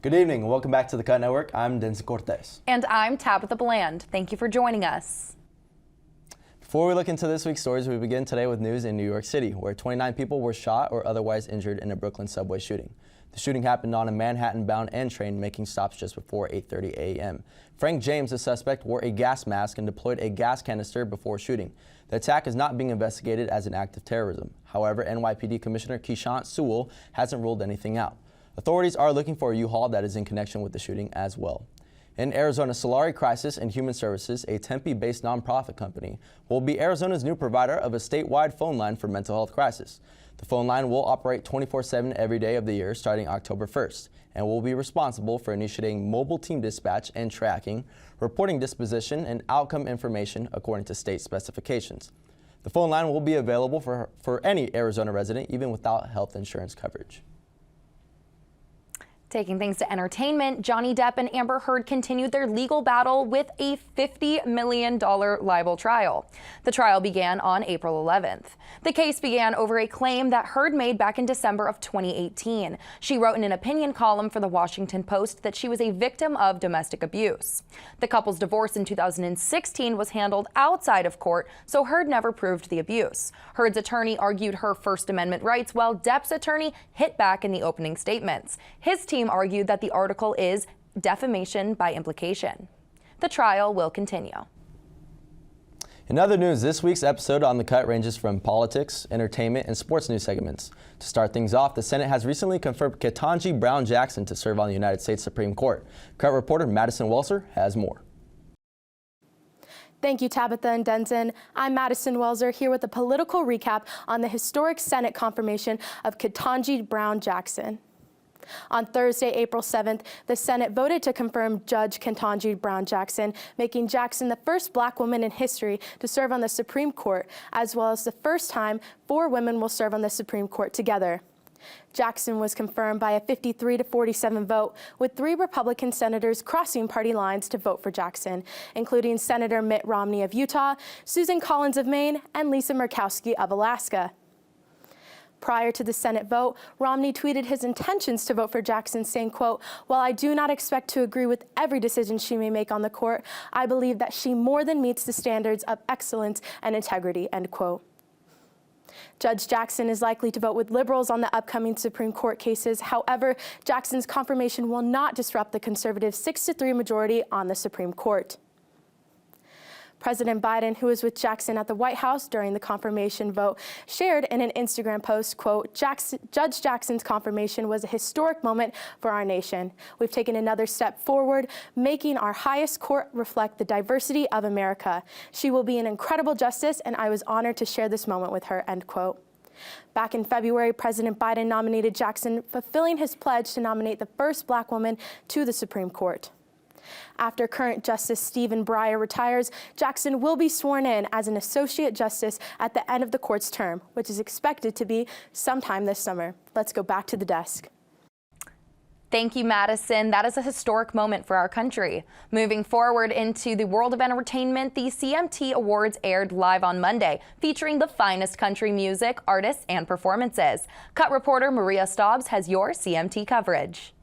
Good evening and welcome back to the Cut Network. I'm Denson Cortez. And I'm Tabitha Bland. Thank you for joining us. Before we look into this week's stories, we begin today with news in New York City, where 29 people were shot or otherwise injured in a Brooklyn subway shooting. The shooting happened on a Manhattan-bound N train making stops just before 8:30 a.m. Frank James, the suspect, wore a gas mask and deployed a gas canister before shooting. The attack is not being investigated as an act of terrorism. However, NYPD Commissioner Keishant Sewell hasn't ruled anything out. Authorities are looking for a U-Haul that is in connection with the shooting as well. In Arizona, Solari Crisis and Human Services, a Tempe-based nonprofit company, will be Arizona's new provider of a statewide phone line for mental health crisis. The phone line will operate 24/7 every day of the year starting October 1st and will be responsible for initiating mobile team dispatch and tracking, reporting disposition and outcome information according to state specifications. The phone line will be available for any Arizona resident, even without health insurance coverage. Taking things to entertainment, Johnny Depp and Amber Heard continued their legal battle with a $50 million libel trial. The trial began on April 11th. The case began over a claim that Heard made back in December of 2018. She wrote in an opinion column for the Washington Post that she was a victim of domestic abuse. The couple's divorce in 2016 was handled outside of court, so Heard never proved the abuse. Heard's attorney argued her First Amendment rights, while Depp's attorney hit back in the opening statements. His team argued that the article is defamation by implication. The trial will continue. In other news, this week's episode on The Cut ranges from politics, entertainment, and sports news segments. To start things off, the Senate has recently confirmed Ketanji Brown Jackson to serve on the United States Supreme Court. Cut reporter Madison Welser has more. Thank you, Tabitha and Denson. I'm Madison Welser here with a political recap on the historic Senate confirmation of Ketanji Brown Jackson. On Thursday, April 7th, the Senate voted to confirm Judge Ketanji Brown Jackson, making Jackson the first black woman in history to serve on the Supreme Court, as well as the first time 4 women will serve on the Supreme Court together. Jackson was confirmed by a 53-47 vote, with 3 Republican senators crossing party lines to vote for Jackson, including Senator Mitt Romney of Utah, Susan Collins of Maine, and Lisa Murkowski of Alaska. Prior to the Senate vote, Romney tweeted his intentions to vote for Jackson, saying, quote, "While I do not expect to agree with every decision she may make on the court, I believe that she more than meets the standards of excellence and integrity," end quote. Judge Jackson is likely to vote with liberals on the upcoming Supreme Court cases. However, Jackson's confirmation will not disrupt the conservative 6-3 majority on the Supreme Court. President Biden, who was with Jackson at the White House during the confirmation vote, shared in an Instagram post, quote, "Judge Jackson's confirmation was a historic moment for our nation. We've taken another step forward, making our highest court reflect the diversity of America. She will be an incredible justice, and I was honored to share this moment with her," end quote. Back in February, President Biden nominated Jackson, fulfilling his pledge to nominate the first black woman to the Supreme Court. After current Justice Stephen Breyer retires, Jackson will be sworn in as an Associate Justice at the end of the court's term, which is expected to be sometime this summer. Let's go back to the desk. Thank you, Madison. That is a historic moment for our country. Moving forward into the world of entertainment, the CMT Awards aired live on Monday, featuring the finest country music, artists, and performances. Cut reporter Maria Staubs has your CMT coverage.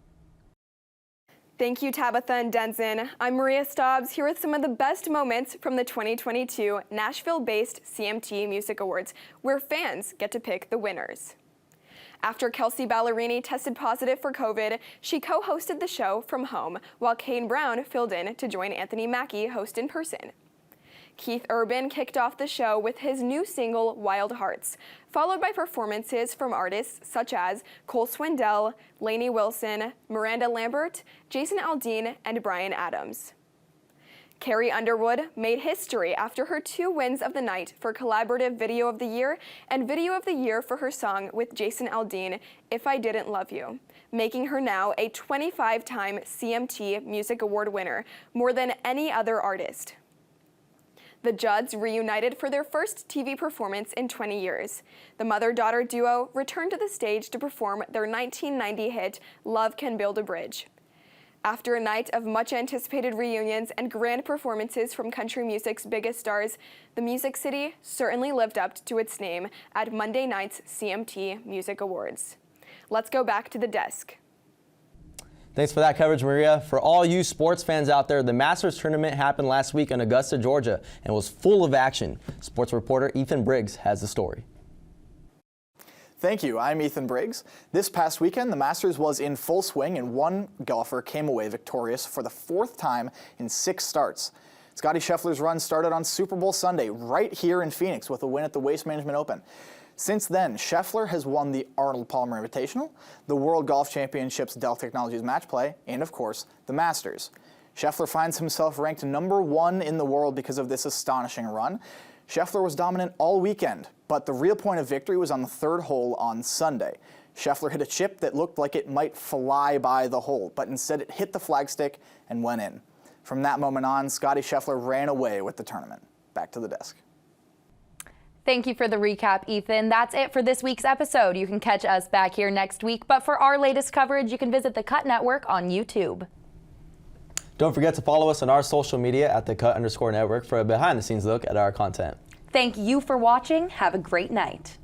Thank you, Tabitha and Denson. I'm Maria Staubs here with some of the best moments from the 2022 Nashville-based CMT Music Awards, where fans get to pick the winners. After Kelsey Ballerini tested positive for COVID, she co-hosted the show from home, while Kane Brown filled in to join Anthony Mackie host in person. Keith Urban kicked off the show with his new single, Wild Hearts, followed by performances from artists such as Cole Swindell, Lainey Wilson, Miranda Lambert, Jason Aldean, and Bryan Adams. Carrie Underwood made history after her 2 wins of the night for Collaborative Video of the Year and Video of the Year for her song with Jason Aldean, If I Didn't Love You, making her now a 25-time CMT Music Award winner, more than any other artist. The Judds reunited for their first TV performance in 20 years. The mother-daughter duo returned to the stage to perform their 1990 hit, Love Can Build a Bridge. After a night of much-anticipated reunions and grand performances from country music's biggest stars, the Music City certainly lived up to its name at Monday night's CMT Music Awards. Let's go back to the desk. Thanks for that coverage, Maria. For all you sports fans out there, the Masters tournament happened last week in Augusta, Georgia, and was full of action. Sports reporter Ethan Briggs has the story. Thank you. I'm Ethan Briggs. This past weekend, the Masters was in full swing, and one golfer came away victorious for the 4th time in 6 starts. Scottie Scheffler's run started on Super Bowl Sunday right here in Phoenix with a win at the Waste Management Open. Since then, Scheffler has won the Arnold Palmer Invitational, the World Golf Championships Dell Technologies Match Play, and of course, the Masters. Scheffler finds himself ranked #1 in the world because of this astonishing run. Scheffler was dominant all weekend, but the real point of victory was on the 3rd hole on Sunday. Scheffler hit a chip that looked like it might fly by the hole, but instead it hit the flagstick and went in. From that moment on, Scottie Scheffler ran away with the tournament. Back to the desk. Thank you for the recap, Ethan. That's it for this week's episode. You can catch us back here next week, but for our latest coverage, you can visit the Cut Network on YouTube. Don't forget to follow us on our social media at @the_Cut_network for a behind-the-scenes look at our content. Thank you for watching. Have a great night.